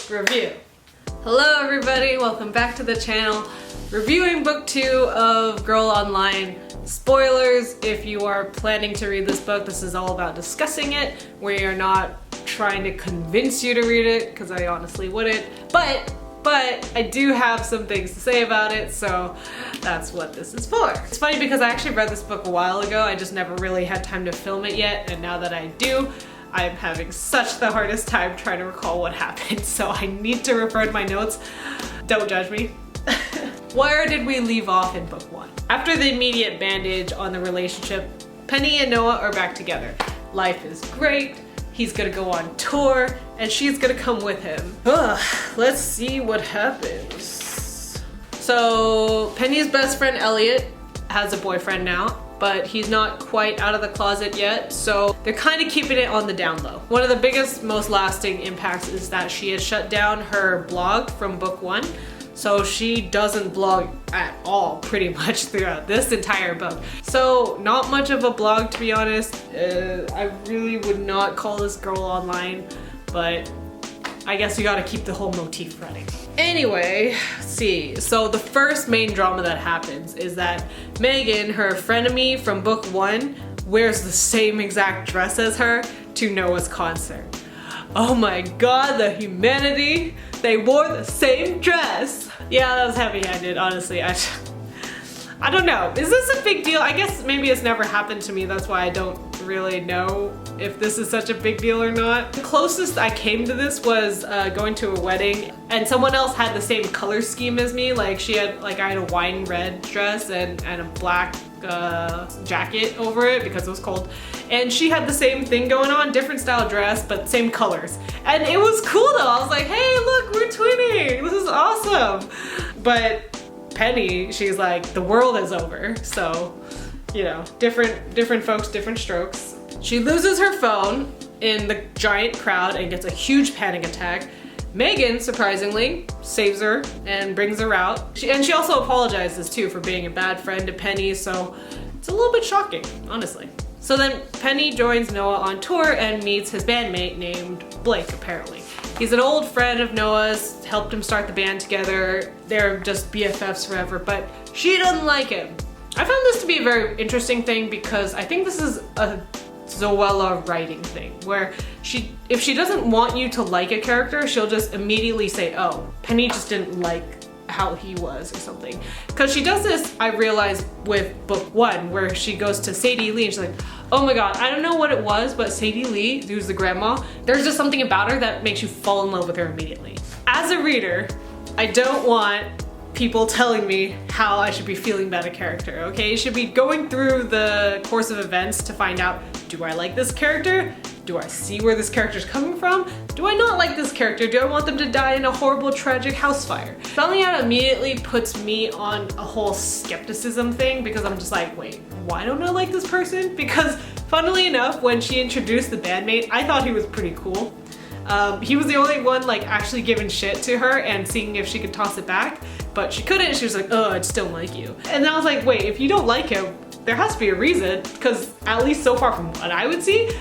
review. Hello everybody, welcome back to the channel. Reviewing book 2 of Girl Online. Spoilers if you are planning to read this book. This is all about discussing it. We are not trying to convince you to read it because I honestly wouldn't, but I do have some things to say about it, so that's what this is for. It's funny because I actually read this book a while ago. I just never really had time to film it yet, and now that I do, I'm having such the hardest time trying to recall what happened, so I need to refer to my notes. Don't judge me. Where did we leave off in book 1? After the immediate bandage on the relationship, Penny and Noah are back together. Life is great. He's gonna go on tour, and she's gonna come with him. Ugh, let's see what happens. So Penny's best friend Elliot has a boyfriend now, but he's not quite out of the closet yet, so they're kind of keeping it on the down low. One of the biggest, most lasting impacts is that she had shut down her blog from book 1. So she doesn't blog at all pretty much throughout this entire book. So not much of a blog, to be honest. I really would not call this Girl Online, but I guess you gotta keep the whole motif running. Anyway, let's see. So the first main drama that happens is that Megan, her frenemy from book 1, wears the same exact dress as her to Noah's concert. Oh my god, the humanity! They wore the same dress! Yeah, that was heavy-handed, honestly. I don't know. Is this a big deal? I guess maybe it's never happened to me, that's why I don't really know if this is such a big deal or not. The closest I came to this was going to a wedding, and someone else had the same color scheme as me. Like I had a wine red dress and a black jacket over it because it was cold. And she had the same thing going on, different style dress, but same colors. And it was cool though. I was like, hey, look, we're twinning. This is awesome. But Penny, she's like, the world is over. So, you know, different folks, different strokes. She loses her phone in the giant crowd and gets a huge panic attack. Megan, surprisingly, saves her and brings her out. She also apologizes too for being a bad friend to Penny, so it's a little bit shocking, honestly. So then Penny joins Noah on tour and meets his bandmate named Blake, apparently. He's an old friend of Noah's, helped him start the band together. They're just BFFs forever, but she doesn't like him. I found this to be a very interesting thing because I think this is a Zoella writing thing, where if she doesn't want you to like a character, she'll just immediately say, oh, Penny just didn't like how he was or something. Because she does this, I realized, with book 1, where she goes to Sadie Lee and she's like, oh my god, I don't know what it was, but Sadie Lee, who's the grandma, there's just something about her that makes you fall in love with her immediately. As a reader, I don't want people telling me how I should be feeling about a character, okay? You should be going through the course of events to find out, do I like this character? Do I see where this character's coming from? Do I not like this character? Do I want them to die in a horrible, tragic house fire? Spelling out immediately puts me on a whole skepticism thing because I'm just like, wait, why don't I like this person? Because funnily enough, when she introduced the bandmate, I thought he was pretty cool. He was the only one like actually giving shit to her and seeing if she could toss it back, but she couldn't. She was like, oh, I just don't like you. And I was like, wait, if you don't like him, there has to be a reason, because at least so far from what I would see,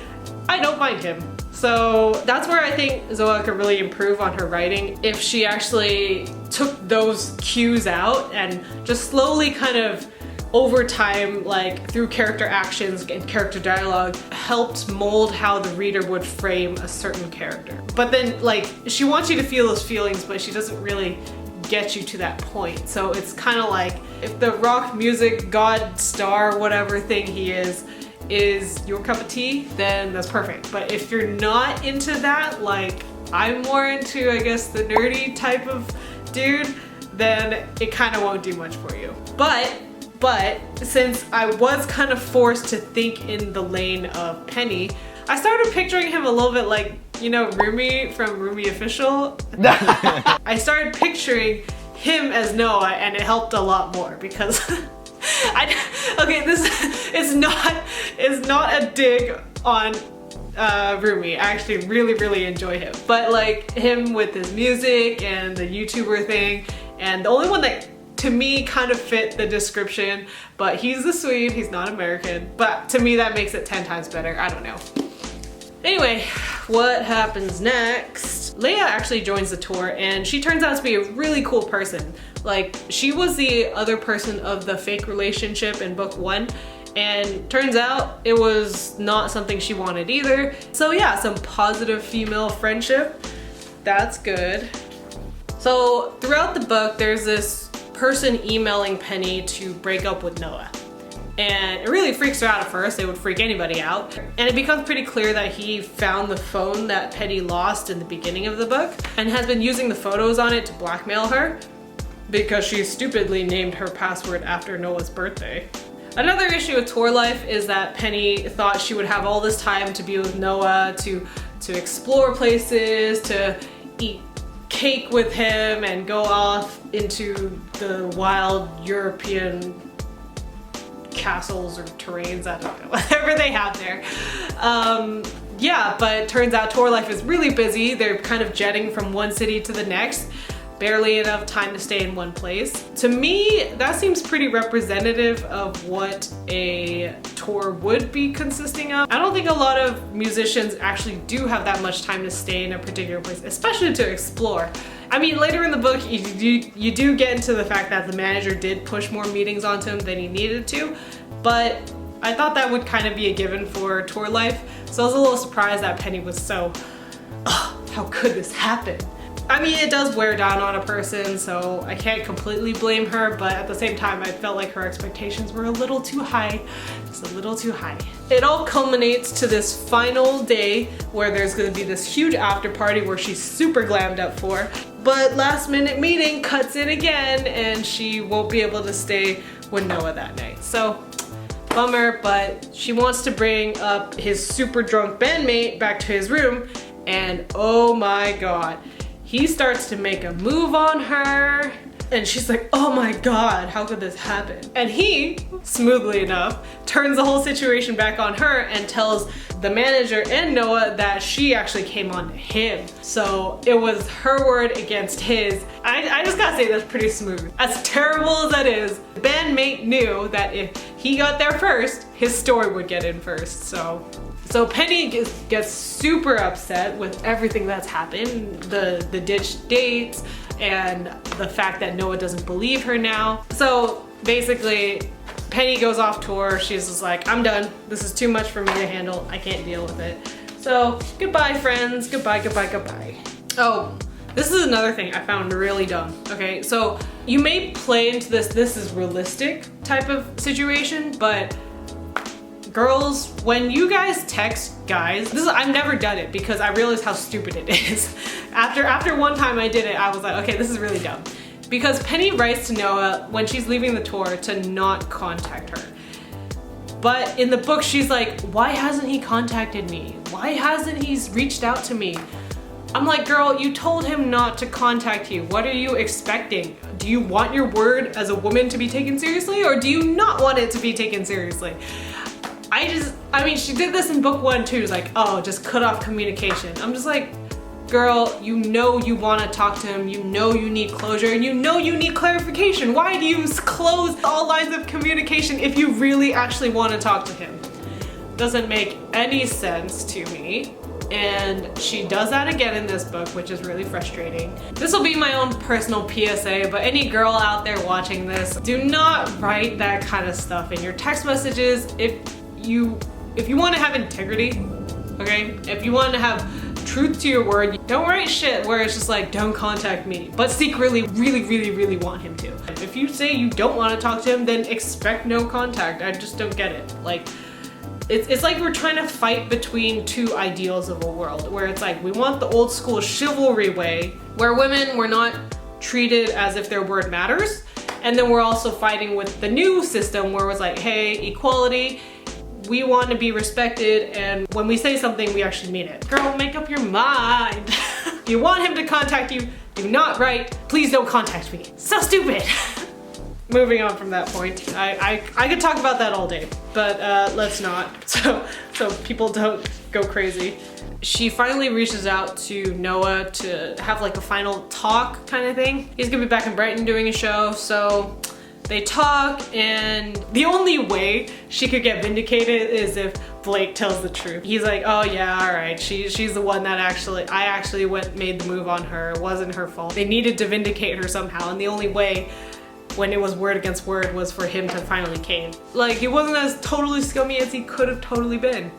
I don't mind him. So that's where I think Zoella could really improve on her writing if she actually took those cues out and just slowly kind of over time, like through character actions and character dialogue, helped mold how the reader would frame a certain character. But then like, she wants you to feel those feelings, but she doesn't really get you to that point. So it's kind of like, if the rock music god star, whatever thing he is your cup of tea, then that's perfect. But if you're not into that, like I'm more into, I guess, the nerdy type of dude, then it kind of won't do much for you. But since I was kind of forced to think in the lane of Penny, I started picturing him a little bit like, you know, Rumi from Rumi Official. I started picturing him as Noah, and it helped a lot more because okay, this is not a dig on Rumi. I actually really enjoy him, but like him with his music and the YouTuber thing, and the only one that to me kind of fit the description, but he's the Swede, he's not American, but to me that makes it 10 times better. I don't know. Anyway, what happens next? Leia actually joins the tour and she turns out to be a really cool person. Like, she was the other person of the fake relationship in book 1, and turns out it was not something she wanted either. So yeah, some positive female friendship. That's good. So throughout the book, there's this person emailing Penny to break up with Noah. And it really freaks her out at first. It would freak anybody out. And it becomes pretty clear that he found the phone that Penny lost in the beginning of the book and has been using the photos on it to blackmail her because she stupidly named her password after Noah's birthday. Another issue with tour life is that Penny thought she would have all this time to be with Noah, to explore places, to eat cake with him and go off into the wild European castles or terrains, I don't know, whatever they have there. Yeah, but it turns out tour life is really busy. They're kind of jetting from one city to the next. Barely enough time to stay in one place. To me, that seems pretty representative of what a tour would be consisting of. I don't think a lot of musicians actually do have that much time to stay in a particular place, especially to explore. I mean, later in the book, you do get into the fact that the manager did push more meetings onto him than he needed to, but I thought that would kind of be a given for tour life, so I was a little surprised that Penny was so, how could this happen? I mean, it does wear down on a person, so I can't completely blame her, but at the same time, I felt like her expectations were a little too high, just a little too high. It all culminates to this final day where there's gonna be this huge after party where she's super glammed up for, but last minute meeting cuts in again and she won't be able to stay with Noah that night. So, bummer, but she wants to bring up his super drunk bandmate back to his room, and oh my god. He starts to make a move on her and she's like, oh my god, how could this happen? And he, smoothly enough, turns the whole situation back on her and tells the manager and Noah that she actually came on to him. So it was her word against his. I just gotta say that's pretty smooth. As terrible as that is, the bandmate knew that if he got there first, his story would get in first, so Penny gets super upset with everything that's happened, the ditched dates, and the fact that Noah doesn't believe her now. So basically, Penny goes off tour. She's just like, I'm done. This is too much for me to handle. I can't deal with it. So goodbye, friends. Goodbye, goodbye, goodbye. Oh, this is another thing I found really dumb. Okay, so you may play into this is realistic type of situation, but girls, when you guys text guys, I've never done it because I realized how stupid it is. After one time I did it, I was like, okay, this is really dumb. Because Penny writes to Noah when she's leaving the tour to not contact her. But in the book, she's like, why hasn't he contacted me? Why hasn't he reached out to me? I'm like, girl, you told him not to contact you. What are you expecting? Do you want your word as a woman to be taken seriously, or do you not want it to be taken seriously? I mean, she did this in book 1 too. It's like, oh, just cut off communication. I'm just like, girl, you know you want to talk to him, you know you need closure, and you know you need clarification. Why do you close all lines of communication if you really actually want to talk to him? Doesn't make any sense to me. And she does that again in this book, which is really frustrating. This will be my own personal PSA, but any girl out there watching this, do not write that kind of stuff in your text messages. If you want to have integrity, okay? If you want to have truth to your word, don't write shit where it's just like, don't contact me, but secretly really want him to. If you say you don't want to talk to him, then expect no contact. I just don't get it. Like, it's like we're trying to fight between two ideals of a world, where it's like we want the old school chivalry way, where women were not treated as if their word matters, and then we're also fighting with the new system where it's like, hey, equality, we want to be respected, and when we say something, we actually mean it. Girl, make up your mind. If you want him to contact you, do not write, please don't contact me. So stupid. Moving on from that point, I could talk about that all day, but let's not, so people don't go crazy. She finally reaches out to Noah to have like a final talk kind of thing. He's gonna be back in Brighton doing a show, so They talk, and the only way she could get vindicated is if Blake tells the truth. He's like, oh yeah, all right, she's the one that I actually made the move on her. It wasn't her fault. They needed to vindicate her somehow, and the only way when it was word against word was for him to finally cave. Like, he wasn't as totally scummy as he could have totally been.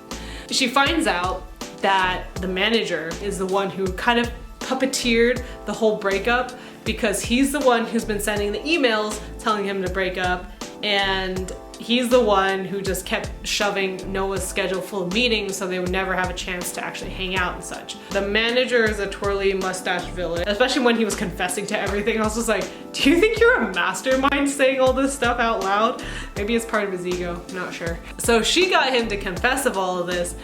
She finds out that the manager is the one who kind of puppeteered the whole breakup, because he's the one who's been sending the emails telling him to break up, and he's the one who just kept shoving Noah's schedule full of meetings so they would never have a chance to actually hang out and such. The manager is a twirly mustache villain, especially when he was confessing to everything. I was just like, do you think you're a mastermind saying all this stuff out loud? Maybe it's part of his ego, I'm not sure. So she got him to confess of all of this,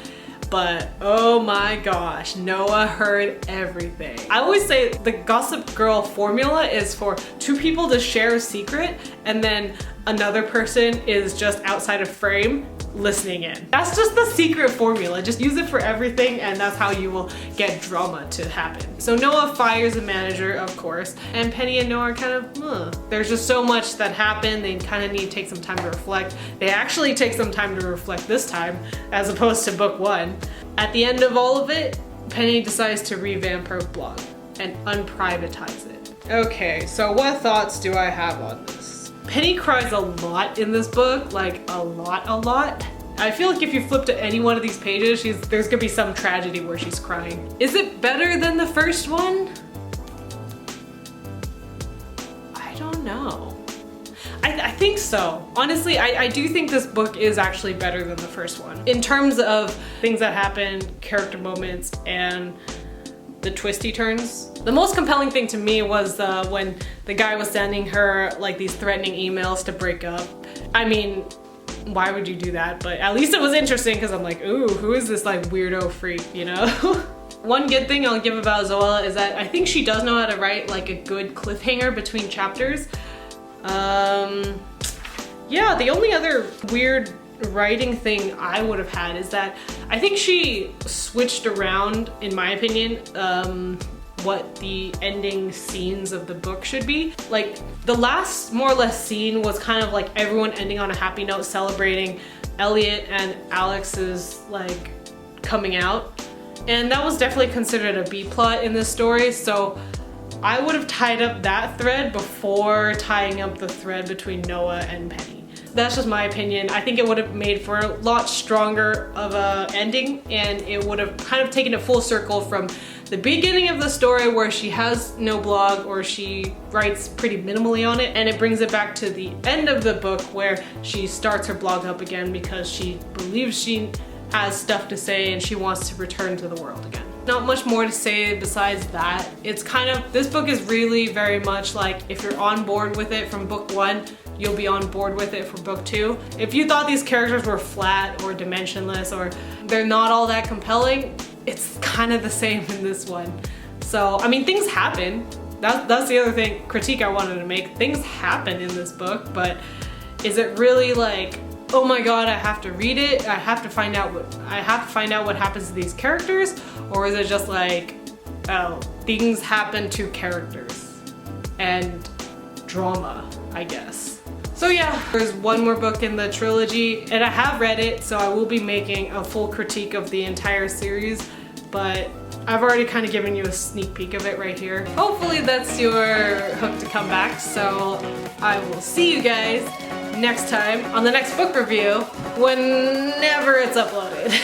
but oh my gosh, Noah heard everything. I always say the Gossip Girl formula is for two people to share a secret and then another person is just outside of frame listening in. That's just the secret formula. Just use it for everything, and that's how you will get drama to happen. So Noah fires the manager, of course, and Penny and Noah are kind of, There's just so much that happened. They kind of need to take some time to reflect. They actually take some time to reflect this time, as opposed to book one. At the end of all of it, Penny decides to revamp her blog and unprivatize it. Okay, so what thoughts do I have on this? Penny cries a lot in this book, like a lot. I feel like if you flip to any one of these pages, there's gonna be some tragedy where she's crying. Is it better than the first one? I don't know. I think so. Honestly, I do think this book is actually better than the first one. In terms of things that happen, character moments, and the twisty turns. The most compelling thing to me was when the guy was sending her like these threatening emails to break up. I mean, why would you do that? But at least it was interesting because I'm like, ooh, who is this like weirdo freak, you know? One good thing I'll give about Zoella is that I think she does know how to write like a good cliffhanger between chapters. Yeah, the only other weird writing thing I would have had is that I think she switched around, in my opinion, what the ending scenes of the book should be. Like, the last more or less scene was kind of like everyone ending on a happy note, celebrating Elliot and Alex's like coming out, and that was definitely considered a B plot in this story, so I would have tied up that thread before tying up the thread between Noah and Penny. That's just my opinion. I think it would have made for a lot stronger of a ending, and it would have kind of taken it full circle from the beginning of the story where she has no blog or she writes pretty minimally on it, and it brings it back to the end of the book where she starts her blog up again because she believes she has stuff to say and she wants to return to the world again. Not much more to say besides that. It's kind of, this book is really very much like if you're on board with it from book one, you'll be on board with it for book two. If you thought these characters were flat or dimensionless or they're not all that compelling, it's kind of the same in this one. So, I mean, things happen. That's the other critique I wanted to make. Things happen in this book, but is it really like, oh my god, I have to read it, I have to find out what happens to these characters? Or is it just like, oh, things happen to characters and drama, I guess. So yeah, there's one more book in the trilogy, and I have read it, so I will be making a full critique of the entire series, but I've already kind of given you a sneak peek of it right here. Hopefully that's your hook to come back, so I will see you guys next time on the next book review, whenever it's uploaded.